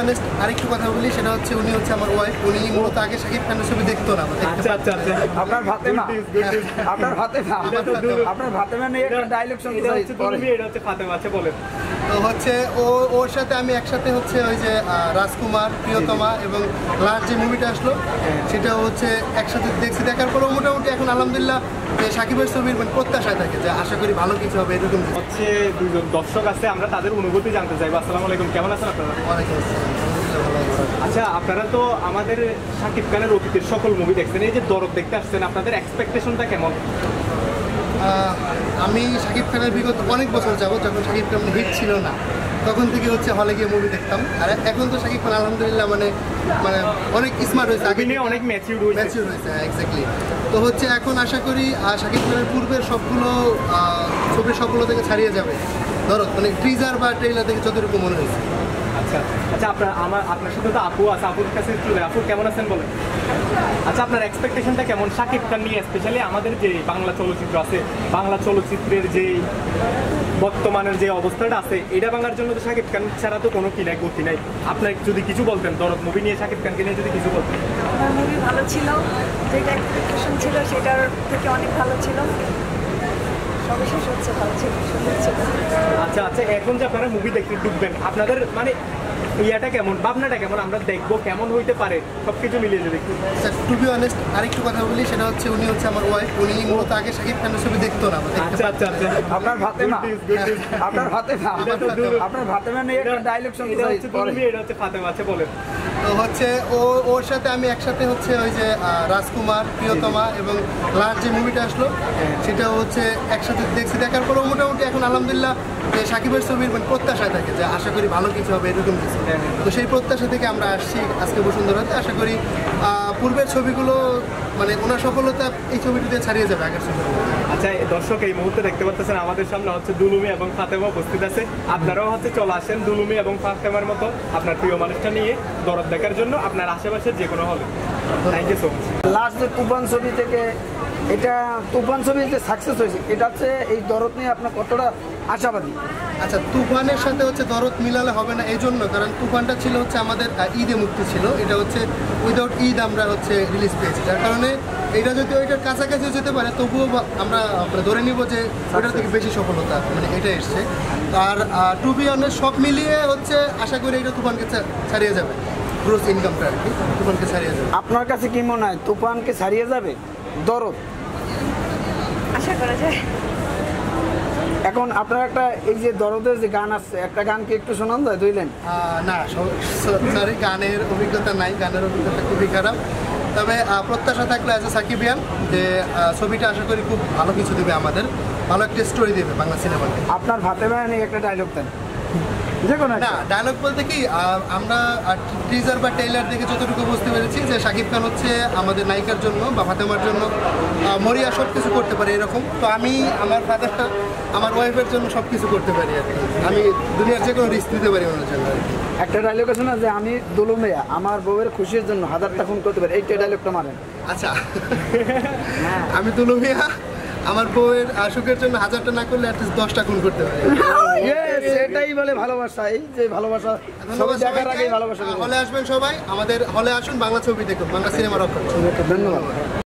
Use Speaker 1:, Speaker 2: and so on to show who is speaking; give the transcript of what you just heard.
Speaker 1: Honest আরেকটু কথা বলি, সেটা হচ্ছে উনি হচ্ছে আমার ওয়াইফ। উনি মূলত আগে শাকিব খানের ছবি দেখতো না।
Speaker 2: আচ্ছা আচ্ছা আচ্ছা, আপনার ফাতেমা, আপনার ফাতেমা, আপনার ফাতেমা নিয়ে একটা ডায়লগ শুনতে চাই। এটা হচ্ছে ফাতেমা। আচ্ছা বলেন।
Speaker 1: তো হচ্ছে ওর সাথে আমি একসাথে হচ্ছে ওই যে রাজকুমার, প্রিয়তমা এবং লাস্ট যে মুভিটা আসলো সেটা হচ্ছে একসাথে দেখছি। দেখার পরেও মোটামুটি এখন আলহামদুলিল্লাহ যে শাকিবের ছবির মানে প্রত্যাশায় থাকে যে আশা করি ভালো কিছু হবে এরকম।
Speaker 2: হচ্ছে দুজন দর্শক আছে, আমরা তাদের অনুভূতি জানতে চাইবো। আসসালামু আলাইকুম, কেমন আছেন আপনারা?
Speaker 1: ওয়ালাইকুম আসসালাম, আলহামদুলিল্লাহ ভালো আছি।
Speaker 2: আচ্ছা, আপনারা তো আমাদের শাকিব খানের অতীতের সকল মুভি দেখছেন, এই যে দরদ দেখতে আসছেন, আপনাদের এক্সপেকটেশনটা কেমন?
Speaker 1: আমি শাকিব খানের বিগত অনেক বছর যাবো, যখন শাকিব খান হিট ছিল না তখন থেকে হচ্ছে হলে গিয়ে মুভি দেখতাম। আর এখন তো শাকিব খান আলহামদুলিল্লাহ মানে মানে অনেক স্মার্ট হয়েছে, আগে
Speaker 2: নিয়ে অনেক ম্যাচিউর
Speaker 1: হয়েছে। এক্স্যাক্টলি। তো হচ্ছে এখন আশা করি শাকিব খানের পূর্বের সবগুলো ছবির সবগুলো থেকে ছাড়িয়ে যাবে। ধরো মানে ট্রিজার বা ট্রেলার দেখে যতটুকু মনে হয়েছে।
Speaker 2: আচ্ছা আচ্ছা, আপনার সাথে তো আপু আছে, আপুর কাছে একটু আপু কেমন আছেন বলেন। আচ্ছা, আপনার এক্সপেকটেশনটা কেমন শাকিব খান নিয়ে, স্পেশালি আমাদের যে বাংলা চলচ্চিত্র আছে, বাংলা চলচ্চিত্রের যে বর্তমানের যে অবস্থাটা আছে, এটা ভাঙার জন্য তো শাকিব খান ছাড়া তো কোনো কিনাই গতি নাই। আপনার যদি কিছু বলতেন দরদ মুভি নিয়ে, শাকিব খানকে নিয়ে যদি কিছু বলতেন।
Speaker 3: আমার মুভি ভালো ছিল, যেটা এক্সপেকটেশন ছিল সেটার থেকে অনেক ভালো ছিল। সর্বশেষ হচ্ছে ভালো ছিল, সুন্দর ছিল।
Speaker 2: আচ্ছা আচ্ছা, এখন যে আপনারা মুভি দেখতে ঢুকবেন, আপনাদের মানে ইয়াটা কেমন, ভাবনাটা কেমন, আমরা দেখবো কেমন হইতে পারে, সবকিছু মিলিয়ে যদি একটু।
Speaker 1: টু বি অনেস্ট আরেকটু কথা বলি, সেটা হচ্ছে উনি হচ্ছে আমার ওয়াইফ। উনি মূলত আগে শাকিব খানের ছবি দেখতো না।
Speaker 2: আচ্ছা আচ্ছা আচ্ছা,
Speaker 4: আপনার ফাতেমা, আপনার ফাতেমা, আপনার ফাতেমা নিয়ে একটা ডায়লগ শুনতে চাই।
Speaker 2: এটা হচ্ছে ফাতেমা। আচ্ছা বলেন।
Speaker 1: তো হচ্ছে ওর সাথে আমি একসাথে হচ্ছে ওই যে রাজকুমার, প্রিয়তমা এবং লাস্ট যে মুভিটা আসলো সেটা হচ্ছে একসাথে দেখছি। দেখার পরেও মোটামুটি এখন আলহামদুলিল্লাহ যে শাকিবের ছবির মানে প্রত্যাশায় থাকে যে আশা করি ভালো কিছু হবে এরকম কিছু। তো সেই প্রত্যাশা থেকে আমরা আসছি আজকে বসুন্ধরাতে। আশা করি পূর্বের ছবিগুলো মানে ওনার সফলতা এই ছবিটিতে ছাড়িয়ে যাবে আগের ছবি।
Speaker 2: আচ্ছা, দর্শক এই মুহূর্তে দেখতে পাচ্ছেন আমাদের সামনে হচ্ছে দুলুমি এবং ফাতেমা উপস্থিত আছে। আপনারাও হচ্ছে চলে আসেন দুলুমি এবং ফাতেমার মতো আপনার প্রিয় মানুষটা নিয়ে দরদ দেখার জন্য আপনার আশেপাশে যে কোনো হলে। Thank you so much.
Speaker 4: Last যে তুফান ছবি থেকে এটা তুফান ছবি যে সাকসেস হয়েছে, এটা হচ্ছে এই দরদ নিয়ে আপনার কতটা আশাবাদী?
Speaker 1: আচ্ছা, তুফানের সাথে হচ্ছে দরদ মিলালে হবে না এই জন্য, কারণ তুফানটা ছিল হচ্ছে আমাদের ঈদে মুক্তি ছিল। এটা হচ্ছে উইদাউট ঈদ আমরা হচ্ছে রিলিজ পেয়েছি, যার কারণে এটা যদি ওইটার কাছাকাছিও যেতে পারে তবুও আমরা ধরে নিব যে ওইটার থেকে বেশি সফলতা মানে এটা এসছে। আর টু বি অনেস্ট সব মিলিয়ে হচ্ছে আশা করি এটা তুফানকে ছাড়িয়ে যাবে, গ্রোস ইনকামটা আর কি তুফানকে ছাড়িয়ে যাবে।
Speaker 4: আপনার কাছে কি মনে হয় তুফানকে ছাড়িয়ে যাবে দরদ?
Speaker 3: আশা করা যায়।
Speaker 4: এখন আপনার একটা এই যে দরদের যে গান আছে, একটা গান কি একটু শোনান যায় 2 লাইন?
Speaker 1: না সরি, গানের অভিজ্ঞতা নাই, গানের অভিজ্ঞতা খুবই খারাপ। তবে প্রত্যাশা থাকলে অ্যাজ এ সাকিবিয়ান যে ছবিটা আশা করি খুব ভালো কিছু দেবে, আমাদের ভালো একটা স্টোরি দেবে বাংলা সিনেমাকে।
Speaker 4: আপনার ফাতেমা নিয়ে একটা ডায়লগ দেন, যে কোনো
Speaker 1: না ডায়লগ বলতে কি আমরা টিজার বা ট্রেলার দেখে যতটুকু বুঝতে পেরেছি যে শাকিব খান হচ্ছে আমাদের নায়িকার জন্য বা ফাতেমার জন্য মরিয়া সব কিছু করতে পারে এরকম। তো আমি আমার ফাতেমা আমার ওয়াইফের জন্য সব কিছু করতে পারি আর কি, আমি দুনিয়ার যে কোনো রিস্ক নিতে পারি ওনার জন্য।
Speaker 4: একটা ডায়লগ আছে না যে আমি দুলুমিয়া আমার বউয়ের খুশির জন্য 1000টা খুন করতে পারি, এইটা ডায়লগটা মারেন।
Speaker 1: আচ্ছা, আমি দুলুমিয়া আমার বউয়ের সুখের জন্য 1000টা না করলে অ্যাটলিস্ট 10টা খুন করতে পারি।
Speaker 4: এটাই বলে ভালোবাসা, এই যে ভালোবাসা দেখার আগেই ভালোবাসা।
Speaker 1: হলে আসবেন সবাই, আমাদের হলে আসুন, বাংলা ছবি দেখুন, বাংলা সিনেমা রক্ষা।
Speaker 4: ধন্যবাদ।